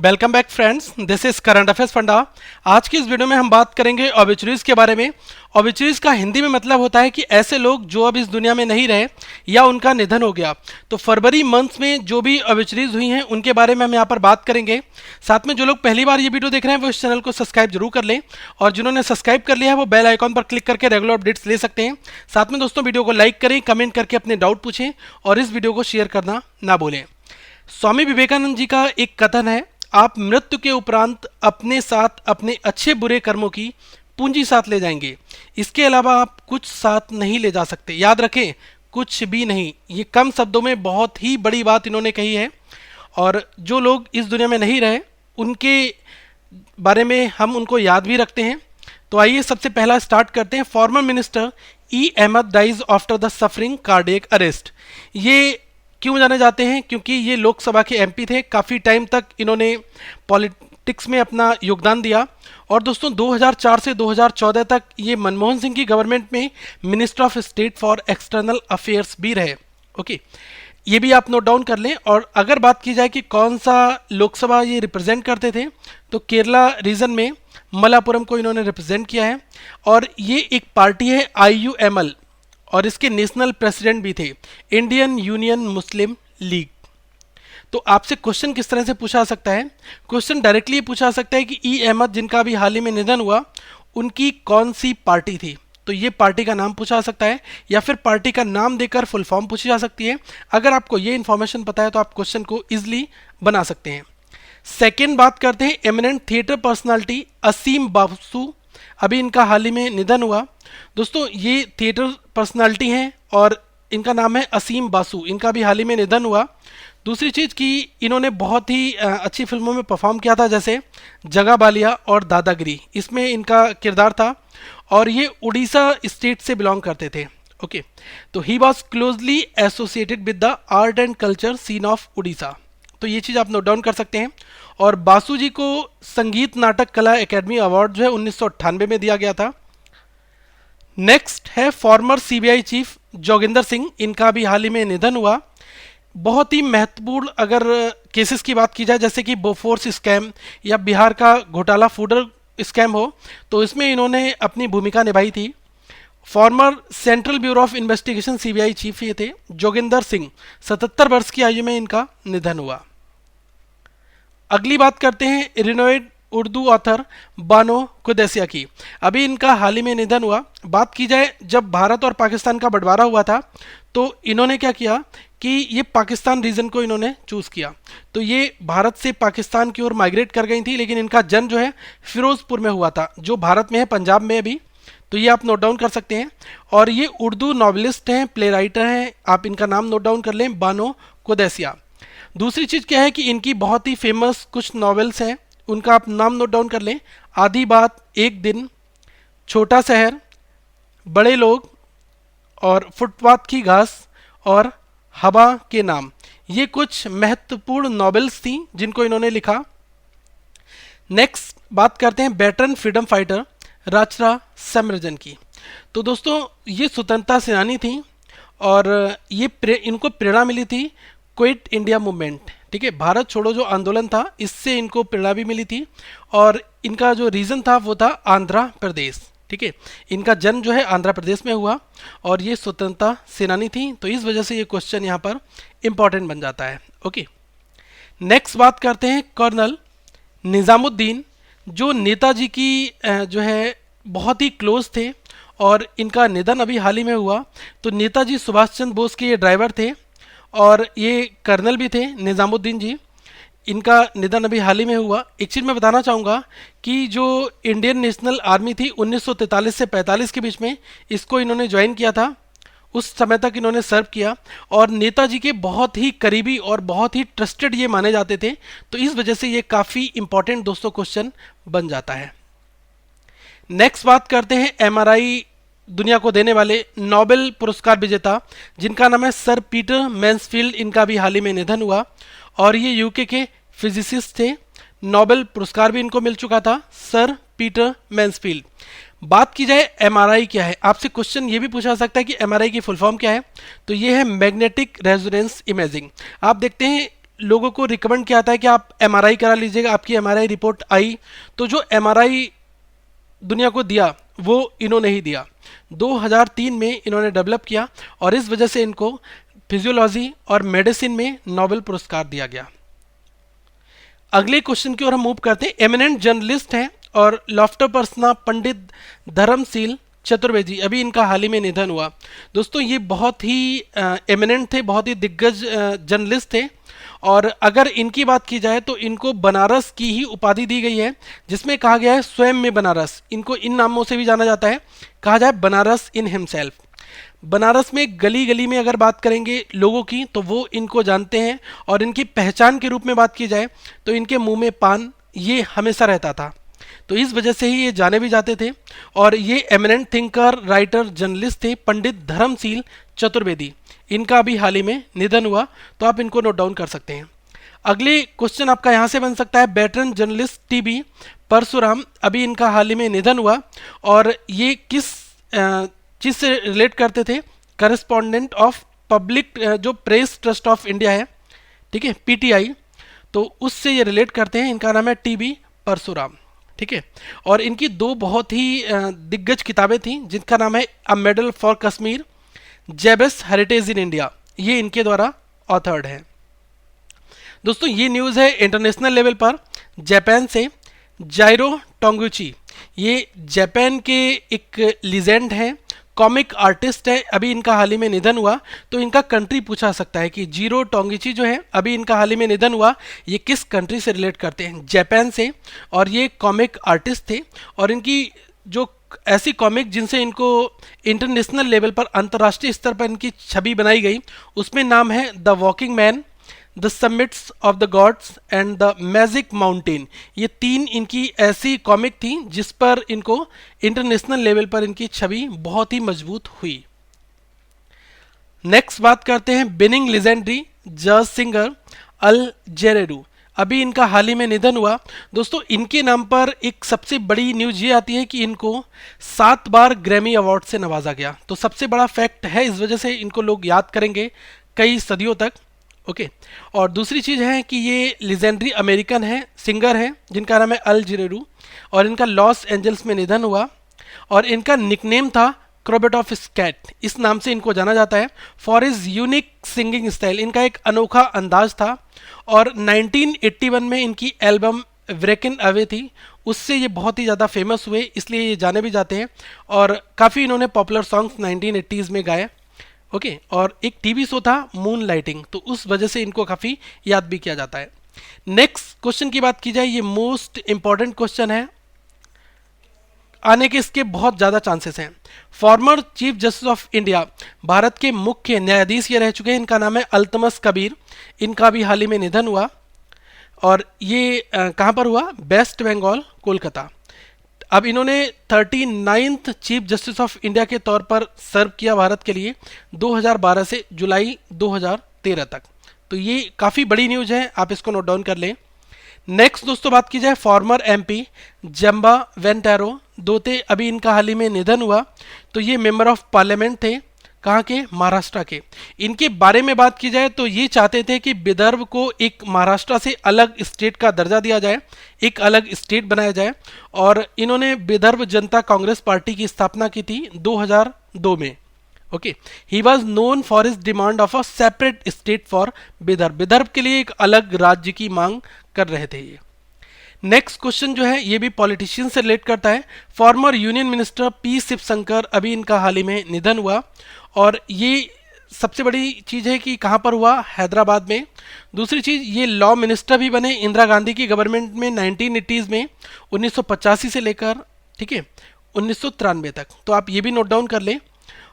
Welcome back friends, this is current affairs funda. आज की इस वीडियो में हम बात करेंगे ऑबिचुरीज के बारे में। ऑबिचुरीज का हिंदी में मतलब होता है कि ऐसे लोग जो अब इस दुनिया में नहीं रहे या उनका निधन हो गया। तो फरवरी मंथ में जो भी ऑबिचुरीज हुई हैं उनके बारे में हम यहाँ पर बात करेंगे। साथ में जो लोग पहली बार ये वीडियो देख रहे हैं वो इस चैनल को सब्सक्राइब जरूर कर लें, और जिन्होंने सब्सक्राइब कर लिया है वो बेल आइकॉन पर क्लिक करके रेगुलर अपडेट्स ले सकते हैं। साथ में दोस्तों वीडियो को लाइक करें, कमेंट करके अपने डाउट पूछें और इस वीडियो को शेयर करना ना भूलें। स्वामी विवेकानंद जी का एक कथन है, आप मृत्यु के उपरांत अपने साथ अपने अच्छे बुरे कर्मों की पूंजी साथ ले जाएंगे, इसके अलावा आप कुछ साथ नहीं ले जा सकते। याद रखें, कुछ भी नहीं। ये कम शब्दों में बहुत ही बड़ी बात इन्होंने कही है, और जो लोग इस दुनिया में नहीं रहे उनके बारे में हम उनको याद भी रखते हैं। तो आइए सबसे पहला स्टार्ट करते हैं। Former minister E Ahmed dies after the suffering cardiac arrest. ये क्यों जाने जाते हैं? क्योंकि ये लोकसभा के एमपी थे। काफ़ी टाइम तक इन्होंने पॉलिटिक्स में अपना योगदान दिया, और दोस्तों 2004 से 2014 तक ये मनमोहन सिंह की गवर्नमेंट में minister of state for external affairs भी रहे। ओके, ये भी आप नोट डाउन कर लें। और अगर बात की जाए कि कौन सा लोकसभा ये रिप्रेजेंट करते थे, तो केरला रीजन में मलापुरम को इन्होंने रिप्रेजेंट किया है। और ये एक पार्टी है IUML, और इसके नेशनल प्रेसिडेंट भी थे, इंडियन यूनियन मुस्लिम लीग। तो आपसे क्वेश्चन किस तरह से पूछा सकता है? क्वेश्चन डायरेक्टली पूछा सकता है कि ई अहमद, जिनका भी हाल ही में निधन हुआ, उनकी कौन सी पार्टी थी? तो ये पार्टी का नाम पूछा सकता है, या फिर पार्टी का नाम देकर फुल फॉर्म पूछी जा सकती है। अगर आपको ये इन्फॉर्मेशन पता है तो आप क्वेश्चन को इजिली बना सकते हैं। सेकेंड बात करते हैं एमिनेंट थिएटर पर्सनालिटी असीम बासु। अभी इनका हाल ही में निधन हुआ। दोस्तों ये थिएटर पर्सनालिटी हैं और इनका नाम है असीम बासु। इनका भी हाल ही में निधन हुआ। दूसरी चीज़ कि इन्होंने बहुत ही अच्छी फिल्मों में परफॉर्म किया था, जैसे जगा बालिया और दादागिरी, इसमें इनका किरदार था। और ये उड़ीसा स्टेट से बिलोंग करते थे। ओके, तो he was closely associated with the art and culture scene of Orissa. तो ये चीज़ आप नोट डाउन कर सकते हैं। और बासु जी को संगीत नाटक कला एकेडमी अवार्ड जो है 1998 में दिया गया था। नेक्स्ट है farmer CBI chief Joginder Singh. इनका भी हाल ही में निधन हुआ। बहुत ही महत्वपूर्ण अगर केसेस की बात की जाए, जैसे कि बोफोर्स स्कैम या बिहार का घोटाला फूडर स्कैम हो, तो इसमें इन्होंने अपनी भूमिका निभाई थी। Farmer central bureau of investigation CBI chief ये थे जोगिंदर सिंह। 77 वर्ष की आयु में इनका निधन हुआ। अगली बात करते हैं रिनोवेड उर्दू ऑथर बानो कुदैसिया की। अभी इनका हाल ही में निधन हुआ। बात की जाए, जब भारत और पाकिस्तान का बंटवारा हुआ था तो इन्होंने क्या किया कि ये पाकिस्तान रीजन को इन्होंने चूज़ किया। तो ये भारत से पाकिस्तान की ओर माइग्रेट कर गई थी, लेकिन इनका जन्म जो है फिरोजपुर में हुआ था, जो भारत में है, पंजाब में अभी। तो ये आप नोट डाउन कर सकते हैं। और ये उर्दू नॉवलिस्ट हैं, प्ले राइटर हैं। आप इनका नाम नोट डाउन कर लें, बानो कुदैसिया। दूसरी चीज़ क्या है कि इनकी बहुत ही फेमस कुछ नॉवेल्स हैं, उनका आप नाम नोट डाउन कर लें। आधी बात, एक दिन, छोटा शहर, बड़े लोग, और फुटपाथ की घास, और हवा के नाम। ये कुछ महत्वपूर्ण नॉवेल्स थी जिनको इन्होंने लिखा। नेक्स्ट बात करते हैं वेटरन फ्रीडम फाइटर राचरा समरजन की। तो दोस्तों ये स्वतंत्रता सेनानी थी, और ये इनको प्रेरणा मिली थी क्विट इंडिया मूवमेंट। ठीक है, भारत छोड़ो जो आंदोलन था, इससे इनको प्रेरणा भी मिली थी। और इनका जो रीजन था वो था आंध्र प्रदेश। ठीक है, इनका जन्म जो है आंध्र प्रदेश में हुआ, और ये स्वतंत्रता सेनानी थी। तो इस वजह से ये क्वेश्चन यहाँ पर इंपॉर्टेंट बन जाता है। ओके, नेक्स्ट बात करते हैं कर्नल निज़ामुद्दीन, जो नेताजी की जो है बहुत ही क्लोज थे, और इनका निधन अभी हाल ही में हुआ। तो नेताजी सुभाष चंद्र बोस के ये ड्राइवर थे, और ये कर्नल भी थे निज़ामुद्दीन जी। इनका निधन अभी हाल ही में हुआ। एक चीज़ मैं बताना चाहूँगा कि जो इंडियन नेशनल आर्मी थी 1943 से 45 के बीच में, इसको इन्होंने ज्वाइन किया था। उस समय तक इन्होंने सर्व किया, और नेताजी के बहुत ही करीबी और बहुत ही ट्रस्टेड ये माने जाते थे। तो इस वजह से ये काफ़ी इंपॉर्टेंट दोस्तों क्वेश्चन बन जाता है। नेक्स्ट बात करते हैं MRI दुनिया को देने वाले नोबेल पुरस्कार विजेता, जिनका नाम है सर पीटर मैन्सफील्ड। इनका भी हाल ही में निधन हुआ, और ये यूके के फिजिसिस्ट थे। नोबेल पुरस्कार भी इनको मिल चुका था, सर पीटर मैन्सफील्ड। बात की जाए MRI क्या है, आपसे क्वेश्चन ये भी पूछा सकता है कि MRI की फुल फॉर्म क्या है। तो ये है मैग्नेटिक रेजोनेंस इमेजिंग। आप देखते हैं लोगों को रिकमेंड किया था कि आप एमआरआई करा लीजिएगा, आपकी एमआरआई रिपोर्ट आई, तो जो एमआरआई दुनिया को दिया वो इन्होंने ही दिया। 2003 में इन्होंने डेवलप किया और इस वजह से इनको फिजियोलॉजी और मेडिसिन में नोबेल पुरस्कार दिया गया। अगले क्वेश्चन की ओर हम मूव करते हैं। एमिनेंट जर्नलिस्ट हैं और लॉफ्टर पर्सना पंडित धर्मशील चतुर्वेदी, अभी इनका हाल ही में निधन हुआ। दोस्तों ये बहुत ही एमिनेंट थे, बहुत ही दिग्गज जर्नलिस्ट थे और अगर इनकी बात की जाए तो इनको बनारस की ही उपाधि दी गई है, जिसमें कहा गया है स्वयं में बनारस। इनको इन नामों से भी जाना जाता है, कहा जाए बनारस इन हिमसेल्फ। बनारस में गली गली में अगर बात करेंगे लोगों की तो वो इनको जानते हैं और इनकी पहचान के रूप में बात की जाए तो इनके मुंह में पान ये हमेशा रहता था, तो इस वजह से ही ये जाने भी जाते थे। और ये एमिनेंट थिंकर, राइटर, जर्नलिस्ट थे पंडित धर्मशील चतुर्वेदी। इनका भी हाल ही में निधन हुआ, तो आप इनको नोट डाउन कर सकते हैं। अगले क्वेश्चन आपका यहाँ से बन सकता है, वेटरन जर्नलिस्ट टीबी परशुराम, अभी इनका हाल ही में निधन हुआ और ये किस चीज़ से रिलेट करते थे? करस्पॉन्डेंट ऑफ पब्लिक जो प्रेस ट्रस्ट ऑफ इंडिया है, ठीक है, पीटीआई, तो उससे ये रिलेट करते हैं। इनका नाम है टीबी परशुराम, ठीक है। और इनकी दो बहुत ही दिग्गज किताबें थीं, जिनका नाम है अ मेडल फॉर कश्मीर, जेबस हेरिटेज इन इंडिया, ये इनके द्वारा ऑथर्ड है। दोस्तों ये न्यूज़ है इंटरनेशनल लेवल पर जापान से। जाइरो टोंगुची, ये जापान के एक लीजेंड हैं, कॉमिक आर्टिस्ट है, अभी इनका हाल ही में निधन हुआ। तो इनका कंट्री पूछा सकता है कि जीरो टोंगिची जो है अभी इनका हाल ही में निधन हुआ, ये किस कंट्री से रिलेट करते हैं? जापान से। और ये कॉमिक आर्टिस्ट थे और इनकी जो ऐसी कॉमिक जिनसे इनको इंटरनेशनल लेवल पर, अंतर्राष्ट्रीय स्तर पर इनकी छवि बनाई गई, उसमें नाम है the walking man, the summits of the gods and the magic mountain. ये तीन इनकी ऐसी कॉमिक थी जिस पर इनको इंटरनेशनल लेवल पर इनकी छवि बहुत ही मजबूत हुई। नेक्स्ट बात करते हैं बिनिंग लेजेंडरी जज सिंगर अल जेरेडू, अभी इनका हाल ही में निधन हुआ। दोस्तों इनके नाम पर एक सबसे बड़ी न्यूज ये आती है कि इनको 7 बार ग्रैमी अवार्ड से नवाजा गया, तो सबसे बड़ा फैक्ट है, इस वजह से इनको लोग याद करेंगे कई सदियों तक। ओके और दूसरी चीज़ है कि ये लेजेंडरी अमेरिकन है, सिंगर है, जिनका नाम है अल जेरेडू और इनका लॉस एंजल्स में निधन हुआ और इनका निकनेम था क्रोबेट ऑफ स्कैट, इस नाम से इनको जाना जाता है for is unique singing style. इनका एक अनोखा अंदाज था और 1981 में इनकी एल्बम ब्रेकिंग अवे थी, उससे ये बहुत ही ज़्यादा फेमस हुए, इसलिए ये जाने भी जाते हैं और काफ़ी इन्होंने पॉपुलर सॉन्ग्स 1980s में गाए। ओके और एक टीवी शो था मून लाइटिंग, तो उस वजह से इनको काफ़ी याद भी किया जाता है। नेक्स्ट क्वेश्चन की बात की जाए, ये मोस्ट इंपॉर्टेंट क्वेश्चन है, आने के इसके बहुत ज़्यादा चांसेस हैं। Former chief justice of India, Bharat के मुख्य न्यायाधीश ये रह चुके हैं, इनका नाम है अल्तमस कबीर, इनका भी हाल ही में निधन हुआ और ये कहाँ पर हुआ? वेस्ट बंगाल, कोलकाता। अब इन्होंने 39th chief justice of India के तौर पर सर्व किया भारत के लिए 2012 से जुलाई 2013 तक, तो ये काफ़ी बड़ी न्यूज़ है, आप इसको नोट डाउन कर लें। नेक्स्ट दोस्तों बात की जाए फॉर्मर एमपी जम्बा वेंटैरो दोते, अभी इनका हाल ही में निधन हुआ, तो ये मेंबर ऑफ पार्लियामेंट थे, कहाँ के? महाराष्ट्र के। इनके बारे में बात की जाए तो ये चाहते थे कि विदर्भ को एक महाराष्ट्र से अलग स्टेट का दर्जा दिया जाए, एक अलग स्टेट बनाया जाए और इन्होंने विदर्भ जनता कांग्रेस पार्टी की स्थापना की थी 2002 में। Okay he was known for his demand of a separate state for Vidarbha, Vidarbha के लिए एक अलग राज्य की मांग कर रहे थे ये। नेक्स्ट क्वेश्चन जो है ये भी पॉलिटिशियन से रिलेट करता है। Former union minister P Shivshankar, अभी इनका हाल ही में निधन हुआ और ये सबसे बड़ी चीज़ है कि कहाँ पर हुआ? हैदराबाद में। दूसरी चीज़, ये लॉ मिनिस्टर भी बने इंदिरा गांधी की गवर्नमेंट में 1980s में, 1985 से लेकर, ठीक है, 1993 तक, तो आप ये भी नोट डाउन कर लें।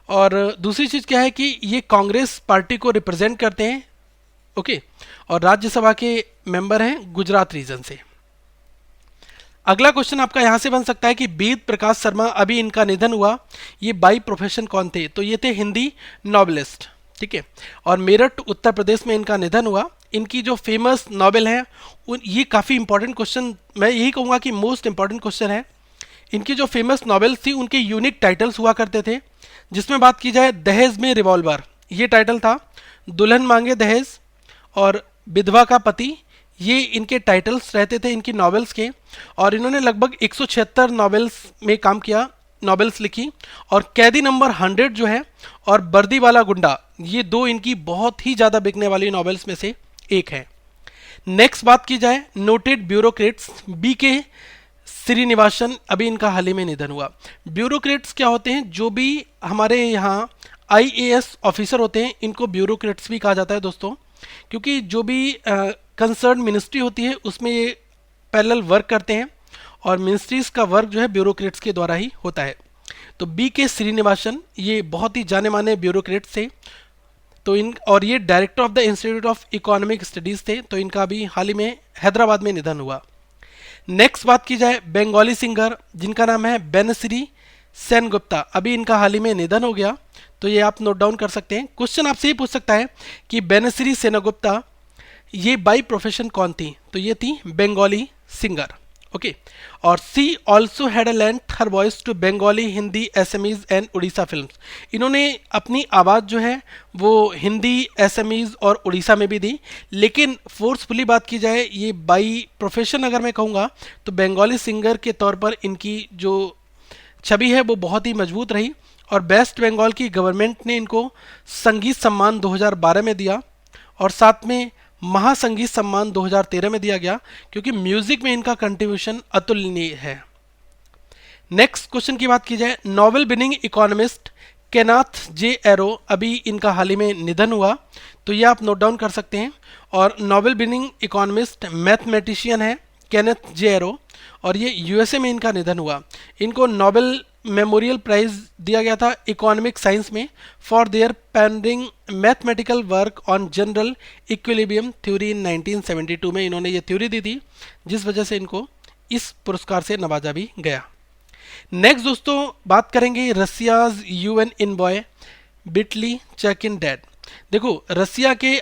और दूसरी चीज़ क्या है कि ये कांग्रेस पार्टी को रिप्रेजेंट करते हैं, ओके, और राज्यसभा के मेंबर हैं गुजरात रीजन से। अगला क्वेश्चन आपका यहां से बन सकता है कि वेद प्रकाश शर्मा, अभी इनका निधन हुआ, ये बाई प्रोफेशन कौन थे? तो ये थे हिंदी नॉवेलिस्ट, ठीक है, और मेरठ उत्तर प्रदेश में इनका निधन हुआ। इनकी जो फेमस नॉवेल है ये काफ़ी इंपॉर्टेंट क्वेश्चन, मैं यही कहूँगा कि मोस्ट इंपॉर्टेंट क्वेश्चन है। इनकी जो फेमस नॉवेल्स थी उनके यूनिक टाइटल्स हुआ करते थे, जिसमें बात की जाए दहेज में रिवॉल्वर, ये टाइटल था, दुल्हन मांगे दहेज और विधवा का पति, ये इनके टाइटल्स रहते थे इनकी नॉवेल्स के। और इन्होंने लगभग 176 नॉवेल्स में काम किया, नॉवेल्स लिखी। और कैदी नंबर 100 जो है और वर्दी वाला गुंडा, ये दो इनकी बहुत ही ज़्यादा बिकने वाली नॉवेल्स में से एक है। नेक्स्ट बात की जाए नोटेड ब्यूरोक्रेट्स, बी के श्रीनिवासन, अभी इनका हाल ही में निधन हुआ। ब्यूरोक्रेट्स क्या होते हैं? जो भी हमारे यहाँ आईएएस ऑफिसर होते हैं इनको ब्यूरोक्रेट्स भी कहा जाता है दोस्तों, क्योंकि जो भी कंसर्न मिनिस्ट्री होती है उसमें ये पैरेलल वर्क करते हैं और मिनिस्ट्रीज का वर्क जो है ब्यूरोक्रेट्स के द्वारा ही होता है। तो बी के श्रीनिवासन ये बहुत ही जाने माने ब्यूरोक्रेट्स थे। तो इन और ये director of the institute of economic studies थे। तो इनका अभी हाल ही में हैदराबाद में निधन हुआ। नेक्स्ट बात की जाए बंगाली सिंगर जिनका नाम है बेनश्री सेनगुप्ता, अभी इनका हाल ही में निधन हो गया। तो ये आप नोट डाउन कर सकते हैं। क्वेश्चन आपसे ये पूछ सकता है कि बेनश्री सेनगुप्ता ये बाई प्रोफेशन कौन थी? तो ये थी बंगाली सिंगर। ओके, और she also had lent her voice to Bengali, Hindi, Assamese and Orissa films. इन्होंने अपनी आवाज़ जो है वो हिंदी, एसएमईज और उड़ीसा में भी दी। लेकिन फोर्सफुली बात की जाए ये बाई प्रोफेशन अगर मैं कहूँगा तो बंगाली सिंगर के तौर पर इनकी जो छवि है वो बहुत ही मजबूत रही। और वेस्ट बंगाल की गवर्नमेंट ने इनको संगीत सम्मान 2012 में दिया और साथ में महासंगीत सम्मान 2013 में दिया गया, क्योंकि म्यूजिक में इनका कंट्रीब्यूशन अतुलनीय है। नेक्स्ट क्वेश्चन की बात की जाए नोबेल विनिंग इकोनॉमिस्ट केनाथ जे एरो, अभी इनका हाल ही में निधन हुआ। तो ये आप नोट डाउन कर सकते हैं। और नोबेल विनिंग इकोनॉमिस्ट मैथमेटिशियन है केनेथ जे एरो और ये यूएसए में इनका निधन हुआ। इनको नोबेल मेमोरियल प्राइज दिया गया था इकोनॉमिक साइंस में for their pioneering mathematical work on general equilibrium theory in 1972 में इन्होंने ये थ्योरी दी थी, जिस वजह से इनको इस पुरस्कार से नवाजा भी गया। नेक्स्ट दोस्तों बात करेंगे Russia's UN envoy Vitaly Churkin dead. देखो रसिया के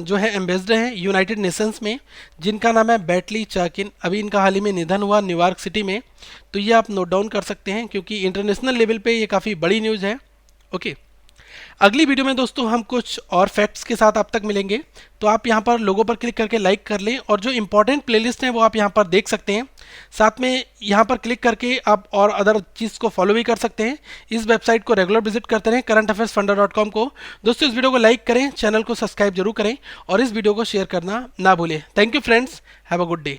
जो है एम्बेसडर हैं यूनाइटेड नेशंस में जिनका नाम है बैटली चाकिन, अभी इनका हाल ही में निधन हुआ न्यूयॉर्क सिटी में। तो ये आप नोट डाउन कर सकते हैं क्योंकि इंटरनेशनल लेवल पे ये काफ़ी बड़ी न्यूज़ है। ओके, अगली वीडियो में दोस्तों हम कुछ और फैक्ट्स के साथ आप तक मिलेंगे। तो आप यहाँ पर लोगों पर क्लिक करके लाइक कर लें और जो इंपॉर्टेंट प्लेलिस्ट हैं वो आप यहाँ पर देख सकते हैं। साथ में यहाँ पर क्लिक करके आप और अदर चीज़ को फॉलो भी कर सकते हैं। इस वेबसाइट को रेगुलर विजिट करते रहें currentaffairsfunda.com को। दोस्तों इस वीडियो को लाइक करें, चैनल को सब्सक्राइब जरूर करें और इस वीडियो को शेयर करना ना भूलें। Thank you friends, have a good day.